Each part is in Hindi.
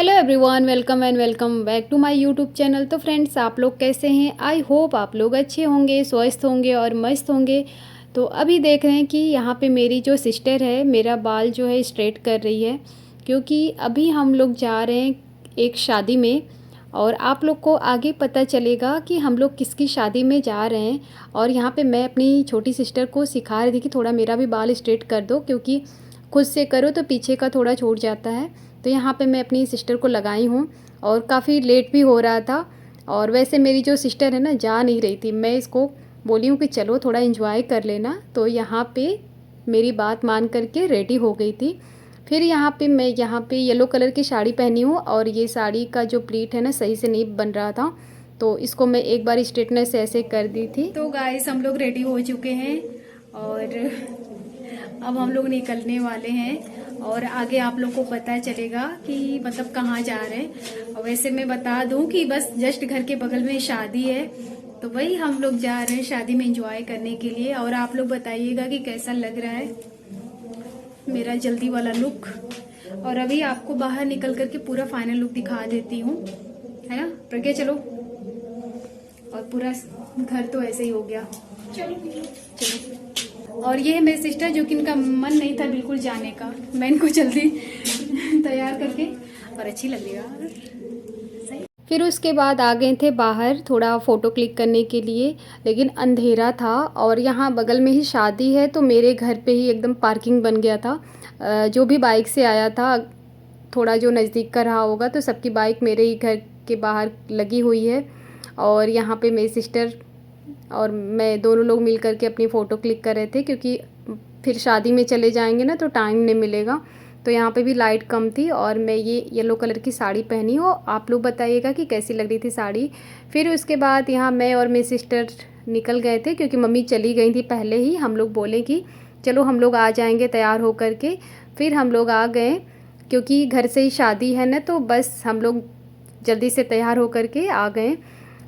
Hello everyone, welcome and welcome back to my YouTube channel. तो फ्रेंड्स, आप लोग कैसे हैं? आई होप आप लोग अच्छे होंगे, स्वस्थ होंगे और मस्त होंगे। तो अभी देख रहे हैं कि यहाँ पे मेरी जो सिस्टर है मेरा बाल जो है स्ट्रेट कर रही है, क्योंकि अभी हम लोग जा रहे हैं एक शादी में। और आप लोग को आगे पता चलेगा कि हम लोग किसकी शादी में जा रहे हैं। और यहाँ पे मैं अपनी छोटी सिस्टर को सिखा रही थी कि थोड़ा मेरा भी बाल स्ट्रेट कर दो, क्योंकि खुद से करो तो पीछे का थोड़ा छूट जाता है। तो यहाँ पे मैं अपनी सिस्टर को लगाई हूँ और काफ़ी लेट भी हो रहा था। और वैसे मेरी जो सिस्टर है ना, जा नहीं रही थी। मैं इसको बोली हूँ कि चलो थोड़ा एंजॉय कर लेना, तो यहाँ पे मेरी बात मान करके रेडी हो गई थी। फिर मैं यहाँ पे येलो कलर की साड़ी पहनी हूँ और ये साड़ी का जो प्लीट है ना सही से नहीं बन रहा था, तो इसको मैं एक बार स्ट्रेटनर से ऐसे कर दी थी। तो गाइस, हम लोग रेडी हो चुके हैं और अब हम लोग निकलने वाले हैं। और आगे आप लोग को पता चलेगा कि मतलब कहाँ जा रहे हैं। और वैसे मैं बता दूं कि बस जस्ट घर के बगल में शादी है, तो वही हम लोग जा रहे हैं शादी में एंजॉय करने के लिए। और आप लोग बताइएगा कि कैसा लग रहा है मेरा जल्दी वाला लुक। और अभी आपको बाहर निकल करके पूरा फाइनल लुक दिखा देती हूँ, है ना प्रज्ञा? चलो। और पूरा घर तो ऐसे ही हो गया। चलो चलो। और ये है मेरी सिस्टर, जो कि इनका मन नहीं था बिल्कुल जाने का। मैं इनको जल्दी तैयार करके, और अच्छी लग रही है यार, सही। फिर उसके बाद आ गए थे बाहर थोड़ा फ़ोटो क्लिक करने के लिए, लेकिन अंधेरा था और यहाँ बगल में ही शादी है, तो मेरे घर पे ही एकदम पार्किंग बन गया था। जो भी बाइक से आया था, थोड़ा जो नज़दीक का रहा होगा, तो सबकी बाइक मेरे ही घर के बाहर लगी हुई है। और यहाँ पे मेरी सिस्टर और मैं दोनों लोग मिल कर के अपनी फ़ोटो क्लिक कर रहे थे, क्योंकि फिर शादी में चले जाएंगे ना तो टाइम नहीं मिलेगा। तो यहाँ पे भी लाइट कम थी और मैं ये येलो कलर की साड़ी पहनी हूँ। आप लोग बताइएगा कि कैसी लग रही थी साड़ी। फिर उसके बाद यहाँ मैं और मेरी सिस्टर निकल गए थे, क्योंकि मम्मी चली गई थी पहले ही। हम लोग बोले कि चलो हम लोग आ जाएंगे तैयार हो कर के। फिर हम लोग आ गए, क्योंकि घर से ही शादी है ना, तो बस हम लोग जल्दी से तैयार हो कर के आ गए।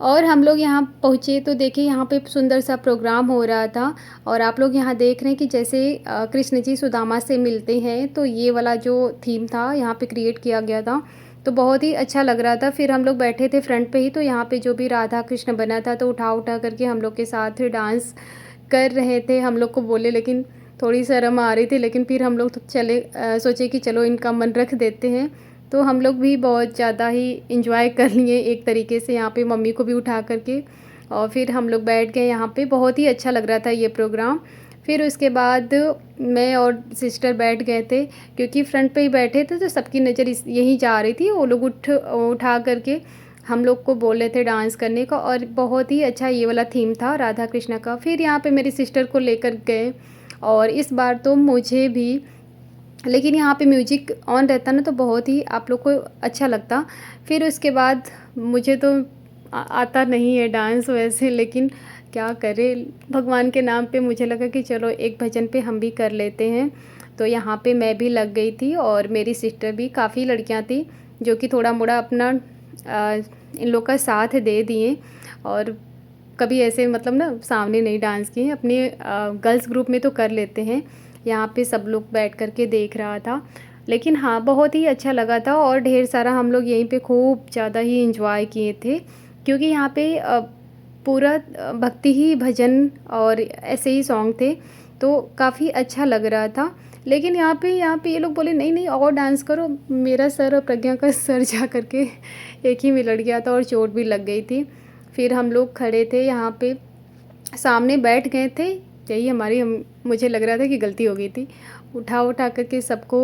और हम लोग यहाँ पहुँचे तो देखिए यहाँ पे सुंदर सा प्रोग्राम हो रहा था। और आप लोग यहाँ देख रहे हैं कि जैसे कृष्ण जी सुदामा से मिलते हैं, तो ये वाला जो थीम था यहाँ पे क्रिएट किया गया था, तो बहुत ही अच्छा लग रहा था। फिर हम लोग बैठे थे फ्रंट पे ही, तो यहाँ पे जो भी राधा कृष्ण बना था तो उठा उठा करके हम लोग के साथ डांस कर रहे थे। हम लोग को बोले, लेकिन थोड़ी शर्म आ रही थी, लेकिन फिर हम लोग तो सोचे कि चलो इनका मन रख देते हैं। तो हम लोग भी बहुत ज़्यादा ही इंजॉय कर लिए एक तरीके से, यहाँ पे मम्मी को भी उठा करके। और फिर हम लोग बैठ गए यहाँ पे। बहुत ही अच्छा लग रहा था ये प्रोग्राम। फिर उसके बाद मैं और सिस्टर बैठ गए थे, क्योंकि फ्रंट पे ही बैठे थे, तो सबकी नज़र यहीं जा रही थी। वो लोग उठा करके हम लोग को बोल रहे थे डांस करने का। और बहुत ही अच्छा ये वाला थीम था राधा कृष्ण का। फिर यहाँ पे मेरी सिस्टर को लेकर गए, और इस बार तो मुझे भी, लेकिन यहाँ पे म्यूजिक ऑन रहता ना तो बहुत ही आप लोग को अच्छा लगता। फिर उसके बाद मुझे तो आता नहीं है डांस वैसे, लेकिन क्या करें, भगवान के नाम पे मुझे लगा कि चलो एक भजन पे हम भी कर लेते हैं। तो यहाँ पे मैं भी लग गई थी और मेरी सिस्टर भी। काफ़ी लड़कियाँ थी जो कि थोड़ा मोड़ा अपना इन लोग का साथ दे दिए। और कभी ऐसे मतलब ना सामने नहीं डांस किए, अपने गर्ल्स ग्रुप में तो कर लेते हैं। यहाँ पे सब लोग बैठ कर के देख रहा था, लेकिन हाँ बहुत ही अच्छा लगा था। और ढेर सारा हम लोग यहीं पे खूब ज़्यादा ही इंजॉय किए थे, क्योंकि यहाँ पे पूरा भक्ति ही भजन और ऐसे ही सॉन्ग थे, तो काफ़ी अच्छा लग रहा था। लेकिन यहाँ पे ये लोग बोले नहीं नहीं और डांस करो। मेरा सर और प्रज्ञा का सर जा करके एक ही में लड़ गया था और चोट भी लग गई थी। फिर हम लोग खड़े थे यहाँ पे, सामने बैठ गए थे। यही मुझे लग रहा था कि गलती हो गई थी उठा उठा करके सबको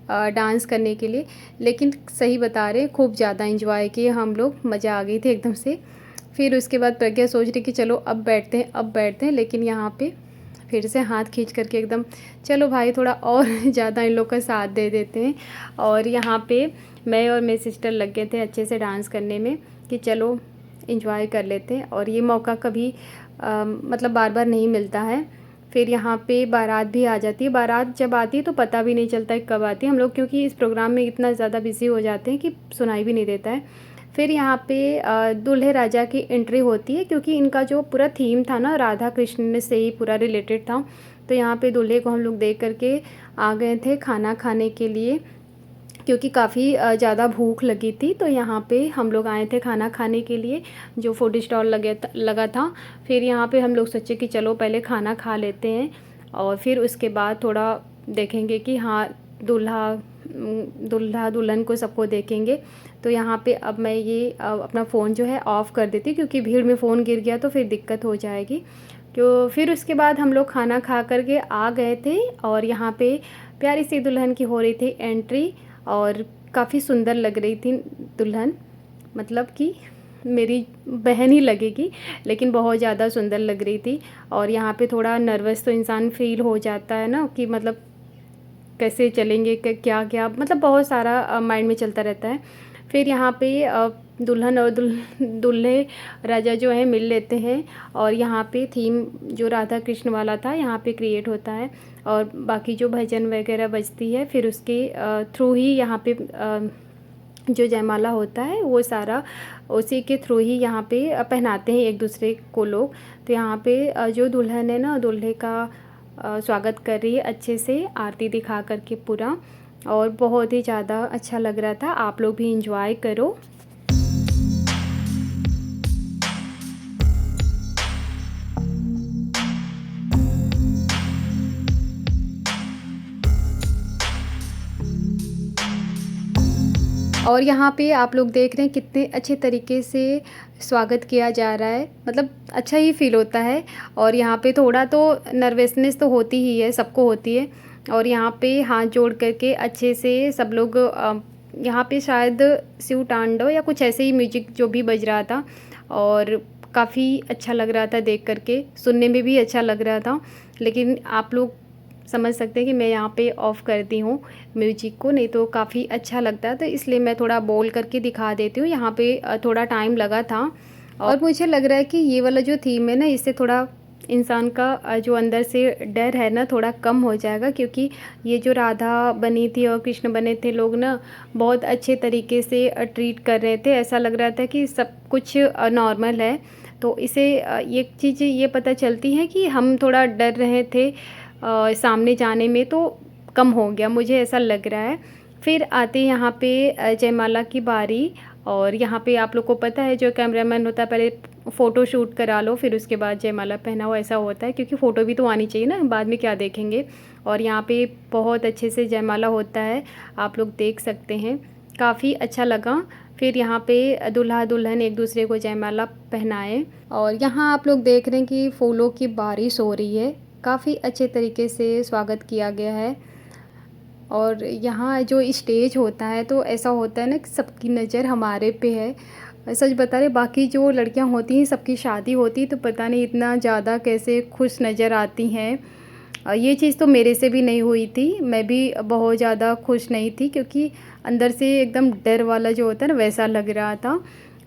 डांस करने के लिए। लेकिन सही बता रहे, खूब ज़्यादा इंजॉय किए हम लोग, मज़ा आ गई थी एकदम से। फिर उसके बाद प्रज्ञा सोच रही कि चलो अब बैठते हैं अब बैठते हैं, लेकिन यहाँ पे फिर से हाथ खींच करके एकदम चलो भाई थोड़ा और ज़्यादा इन लोग का साथ दे देते हैं। और यहाँ पे मैं और मेरी सिस्टर लग गए थे अच्छे से डांस करने में, कि चलो इंजॉय कर लेते हैं। और ये मौका कभी मतलब बार बार नहीं मिलता है। फिर यहाँ पे बारात भी आ जाती है। बारात जब आती है तो पता भी नहीं चलता है कब आती है। हम लोग क्योंकि इस प्रोग्राम में इतना ज़्यादा बिजी हो जाते हैं कि सुनाई भी नहीं देता है। फिर यहाँ पे दूल्हे राजा की एंट्री होती है, क्योंकि इनका जो पूरा थीम था ना राधा कृष्ण से ही पूरा रिलेटेड था। तो यहाँ पे दूल्हे को हम लोग देख करके आ गए थे खाना खाने के लिए, क्योंकि काफ़ी ज़्यादा भूख लगी थी। तो यहाँ पे हम लोग आए थे खाना खाने के लिए, जो फूड स्टॉल लगा था। फिर यहाँ पे हम लोग सोचे कि चलो पहले खाना खा लेते हैं और फिर उसके बाद थोड़ा देखेंगे कि हाँ दूल्हा दुल्हन को सबको देखेंगे। तो यहाँ पे अब मैं ये अपना फ़ोन जो है ऑफ़ कर देती, क्योंकि भीड़ में फ़ोन गिर गया तो फिर दिक्कत हो जाएगी। तो फिर उसके बाद हम लोग खाना खा कर के आ गए थे और यहाँ पे प्यारी सी दुल्हन की हो रही थी एंट्री, और काफ़ी सुंदर लग रही थी दुल्हन, मतलब कि मेरी बहन ही लगेगी, लेकिन बहुत ज़्यादा सुंदर लग रही थी। और यहाँ पे थोड़ा नर्वस तो इंसान फ़ील हो जाता है ना, कि मतलब कैसे चलेंगे, क्या क्या, मतलब बहुत सारा माइंड में चलता रहता है। फिर यहाँ पे दुल्हन और दूल्हे राजा जो है मिल लेते हैं, और यहाँ पे थीम जो राधा कृष्ण वाला था यहाँ पे क्रिएट होता है, और बाकी जो भजन वगैरह बजती है फिर उसके थ्रू ही यहाँ पे जो जयमाला होता है वो सारा उसी के थ्रू ही यहाँ पे पहनाते हैं एक दूसरे को लोग। तो यहाँ पे जो दुल्हन है ना, दूल्हे का स्वागत कर रही है अच्छे से, आरती दिखा करके पूरा, और बहुत ही ज़्यादा अच्छा लग रहा था। आप लोग भी एंजॉय करो। और यहाँ पे आप लोग देख रहे हैं कितने अच्छे तरीके से स्वागत किया जा रहा है, मतलब अच्छा ही फील होता है। और यहाँ पे थोड़ा तो नर्वसनेस तो होती ही है, सबको होती है। और यहाँ पे हाथ जोड़ करके अच्छे से सब लोग यहाँ पे शायद शिव तांडव या कुछ ऐसे ही म्यूजिक जो भी बज रहा था, और काफ़ी अच्छा लग रहा था देख करके, सुनने में भी अच्छा लग रहा था। लेकिन आप लोग समझ सकते हैं कि मैं यहाँ पे ऑफ़ करती हूँ म्यूजिक को, नहीं तो काफ़ी अच्छा लगता है। तो इसलिए मैं थोड़ा बोल करके दिखा देती हूँ। यहाँ पे थोड़ा टाइम लगा था, और मुझे लग रहा है कि ये वाला जो थीम है ना, इससे थोड़ा इंसान का जो अंदर से डर है ना थोड़ा कम हो जाएगा, क्योंकि ये जो राधा बनी थी और कृष्ण बने थे, लोग ना बहुत अच्छे तरीके से ट्रीट कर रहे थे। ऐसा लग रहा था कि सब कुछ नॉर्मल है। तो इसे ये चीज़ ये पता चलती है कि हम थोड़ा डर रहे थे सामने जाने में, तो कम हो गया, मुझे ऐसा लग रहा है। फिर आते यहाँ पे जयमाला की बारी, और यहाँ पे आप लोग को पता है जो कैमरामैन होता है पहले फ़ोटो शूट करा लो, फिर उसके बाद जयमाला पहनाओ, ऐसा होता है, क्योंकि फ़ोटो भी तो आनी चाहिए ना, बाद में क्या देखेंगे। और यहाँ पे बहुत अच्छे से जयमाला होता है, आप लोग देख सकते हैं, काफ़ी अच्छा लगा। फिर यहाँ पे दूल्हा दुल्हन एक दूसरे को जयमाला पहनाए, और यहाँ आप लोग देख रहे हैं कि फूलों की बारिश हो रही है, काफ़ी अच्छे तरीके से स्वागत किया गया है। और यहाँ जो स्टेज होता है तो ऐसा होता है ना कि सबकी नज़र हमारे पे है। सच बता रहे, बाकी जो लड़कियां होती हैं सबकी शादी होती है तो पता नहीं इतना ज़्यादा कैसे खुश नज़र आती हैं। ये चीज़ तो मेरे से भी नहीं हुई थी, मैं भी बहुत ज़्यादा खुश नहीं थी, क्योंकि अंदर से एकदम डर वाला जो होता है ना वैसा लग रहा था,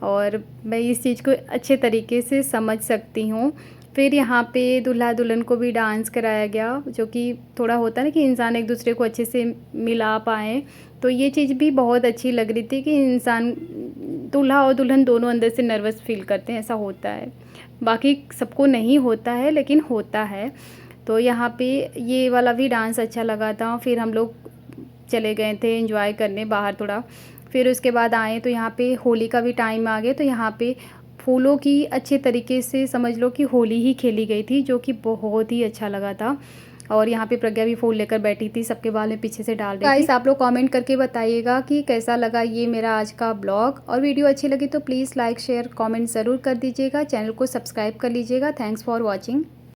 और मैं इस चीज़ को अच्छे तरीके से समझ सकती हूँ। फिर यहाँ पे दूल्हा दुल्हन को भी डांस कराया गया, जो कि थोड़ा होता है ना कि इंसान एक दूसरे को अच्छे से मिला पाए, तो ये चीज़ भी बहुत अच्छी लग रही थी कि इंसान दूल्हा और दुल्हन दोनों अंदर से नर्वस फील करते हैं, ऐसा होता है। बाकी सबको नहीं होता है लेकिन होता है। तो यहाँ पे ये वाला भी डांस अच्छा लगा था। फिर हम लोग चले गए थे एंजॉय करने बाहर थोड़ा। फिर उसके बाद आए तो यहाँ पे होली का भी टाइम आ गया, तो यहाँ पे फूलों की अच्छे तरीके से समझ लो कि होली ही खेली गई थी, जो कि बहुत ही अच्छा लगा था। और यहाँ पे प्रज्ञा भी फूल लेकर बैठी थी, सबके बाल में पीछे से डाल रही थी। गाइस आप लोग कमेंट करके बताइएगा कि कैसा लगा ये मेरा आज का ब्लॉग, और वीडियो अच्छी लगी तो प्लीज़ लाइक शेयर कमेंट ज़रूर कर दीजिएगा, चैनल को सब्सक्राइब कर लीजिएगा। Thanks for watching.